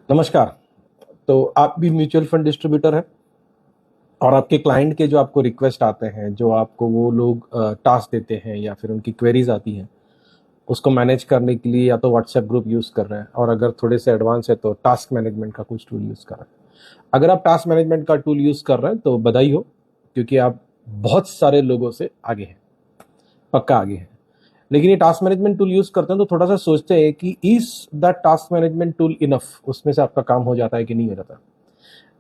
नमस्कार। तो आप भी म्यूचुअल फंड डिस्ट्रीब्यूटर हैं और आपके क्लाइंट के जो आपको रिक्वेस्ट आते हैं, जो आपको वो लोग टास्क देते हैं या फिर उनकी क्वेरीज आती हैं, उसको मैनेज करने के लिए या तो व्हाट्सएप ग्रुप यूज़ कर रहे हैं और अगर थोड़े से एडवांस है तो टास्क मैनेजमेंट का कुछ टूल यूज़ कर रहे हैं। अगर आप टास्क मैनेजमेंट का टूल यूज़ कर रहे हैं तो बधाई हो, क्योंकि आप बहुत सारे लोगों से आगे हैं, पक्का आगे हैं। लेकिन ये टास्क मैनेजमेंट टूल यूज़ करते हैं तो थोड़ा सा सोचते हैं कि is the task management tool enough, उसमें से आपका काम हो जाता है कि नहीं हो जाता।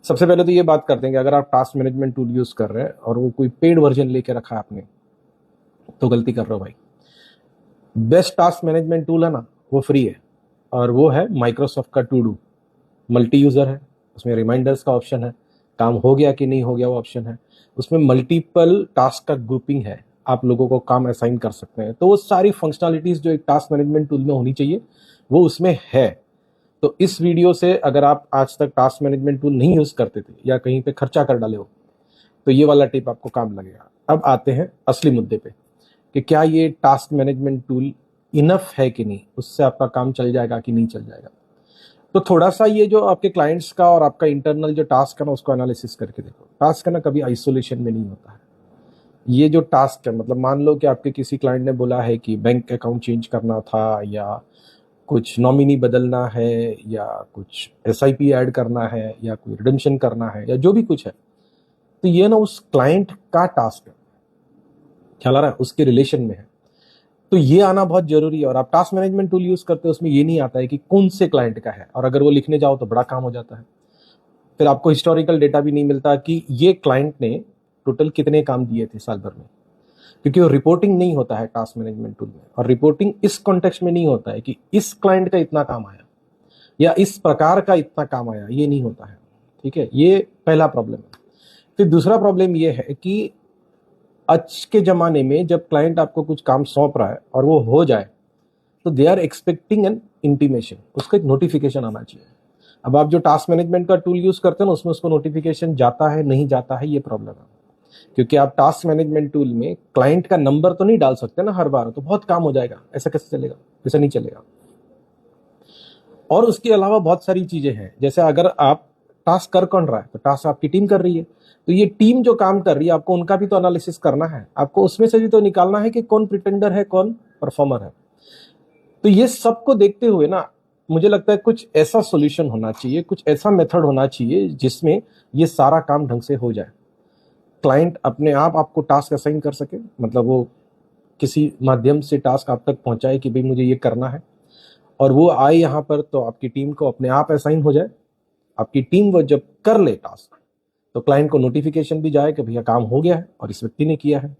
सबसे पहले तो ये बात करते हैं कि अगर आप टास्क मैनेजमेंट टूल यूज कर रहे हैं और वो कोई पेड वर्जन लेके रखा है आपने, तो गलती कर रहे हो भाई। बेस्ट टास्क मैनेजमेंट टूल है ना, वो फ्री है और वो है माइक्रोसॉफ्ट का टू डू। मल्टी यूजर है, उसमें रिमाइंडर्स का ऑप्शन है, काम हो गया कि नहीं हो गया वो ऑप्शन है, उसमें मल्टीपल टास्क का ग्रुपिंग है, आप लोगों को काम असाइन कर सकते हैं। तो वो सारी फंक्शनलिटीज जो एक टास्क मैनेजमेंट टूल में होनी चाहिए वो उसमें है। तो इस वीडियो से अगर आप आज तक टास्क मैनेजमेंट टूल नहीं यूज करते थे या कहीं पे खर्चा कर डाले हो, तो ये वाला टिप आपको काम लगेगा। अब आते हैं असली मुद्दे पे कि क्या ये टास्क मैनेजमेंट टूल इनफ है कि नहीं, उससे आपका काम चल जाएगा कि नहीं चल जाएगा। तो थोड़ा सा ये जो आपके क्लाइंट्स का और आपका इंटरनल जो टास्क है ना, उसको एनालिसिस करके देखो। टास्क है ना, कभी आइसोलेशन में नहीं होता है। ये जो टास्क है, मतलब मान लो कि आपके किसी क्लाइंट ने बोला है कि बैंक अकाउंट चेंज करना था, या कुछ नॉमिनी बदलना है, या कुछ एसआईपी ऐड करना है, या कोई रिडेम्पशन करना है, या जो भी कुछ है, तो ये ना उस क्लाइंट का टास्क है, ख्याल आ रहा है, उसके रिलेशन में है। तो ये आना बहुत जरूरी है। और आप टास्क मैनेजमेंट टूल यूज करते हो, उसमें ये नहीं आता है कि कौन से क्लाइंट का है, और अगर वो लिखने जाओ तो बड़ा काम हो जाता है। फिर आपको हिस्टोरिकल डेटा भी नहीं मिलता कि ये क्लाइंट ने टोटल कितने काम दिए थे साल भर में, क्योंकि वो रिपोर्टिंग नहीं होता है टास्क मैनेजमेंट टूल में। और रिपोर्टिंग इस कॉन्टेक्स्ट में नहीं होता है कि इस क्लाइंट का इतना काम आया या इस प्रकार का इतना काम आया, ये नहीं होता है। ठीक है, ये पहला प्रॉब्लम है। फिर दूसरा प्रॉब्लम ये है कि आज के जमाने में जब क्लाइंट आपको कुछ काम सौंप रहा है और वो हो जाए, तो they are expecting an intimation, उसका एक नोटिफिकेशन आना चाहिए। अब आप जो टास्क मैनेजमेंट का टूल यूज करते हैं ना, उसमें उसको नोटिफिकेशन जाता है नहीं जाता है, ये प्रॉब्लम है। क्योंकि आप टास्क मैनेजमेंट टूल में क्लाइंट का नंबर तो नहीं डाल सकते ना हर बार, तो बहुत काम हो जाएगा। ऐसा कैसे चलेगा? ऐसा नहीं चलेगा। और उसके अलावा बहुत सारी चीजें हैं, जैसे अगर आप टास्क कर कौन रहा है, तो टास्क आपकी टीम कर रही है, तो ये टीम जो काम कर रही है, आपको उनका भी तो एनालिसिस करना है, आपको उसमें से भी तो निकालना है कि कौन प्रिटेंडर है, कौन परफॉर्मर है। तो ये सबको देखते हुए ना, मुझे लगता है कुछ ऐसा सॉल्यूशन होना चाहिए, कुछ ऐसा मेथड होना चाहिए जिसमें ये सारा काम ढंग से हो जाए। क्लाइंट अपने आप आपको टास्क असाइन कर सके, मतलब वो किसी माध्यम से टास्क आप तक पहुंचाए कि भाई मुझे ये करना है, और वो आए यहाँ पर तो आपकी टीम को अपने आप असाइन हो जाए। आपकी टीम वो जब कर ले टास्क, तो क्लाइंट को नोटिफिकेशन भी जाए कि भैया काम हो गया है और इस व्यक्ति ने किया है।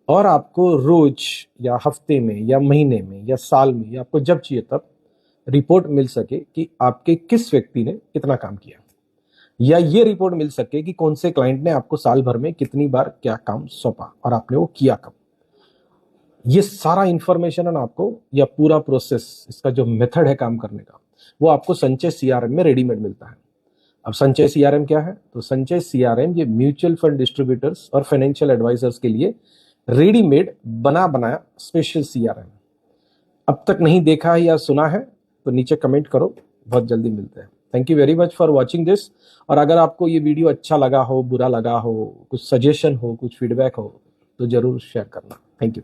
और आपको रोज या हफ्ते में या महीने में या साल में या आपको जब चाहिए तब रिपोर्ट मिल सके कि आपके किस व्यक्ति ने कितना काम किया, या ये रिपोर्ट मिल सके कि कौन से क्लाइंट ने आपको साल भर में कितनी बार क्या काम सौंपा और आपने वो किया कब। ये सारा इंफॉर्मेशन है ना आपको, या पूरा प्रोसेस, इसका जो मेथड है काम करने का, वो आपको संचय सीआरएम में रेडीमेड मिलता है। अब संचय सीआरएम क्या है? तो संचय सीआरएम ये म्यूचुअल फंड डिस्ट्रीब्यूटर्स और फाइनेंशियल एडवाइजर्स के लिए रेडीमेड बना बनाया स्पेशल सीआरएम। अब तक नहीं देखा है या सुना है तो नीचे कमेंट करो, बहुत जल्दी मिलते हैं। Thank you very much for watching this. और अगर आपको ये वीडियो अच्छा लगा हो, बुरा लगा हो, कुछ सजेशन हो, कुछ फीडबैक हो, तो जरूर शेयर करना। Thank you.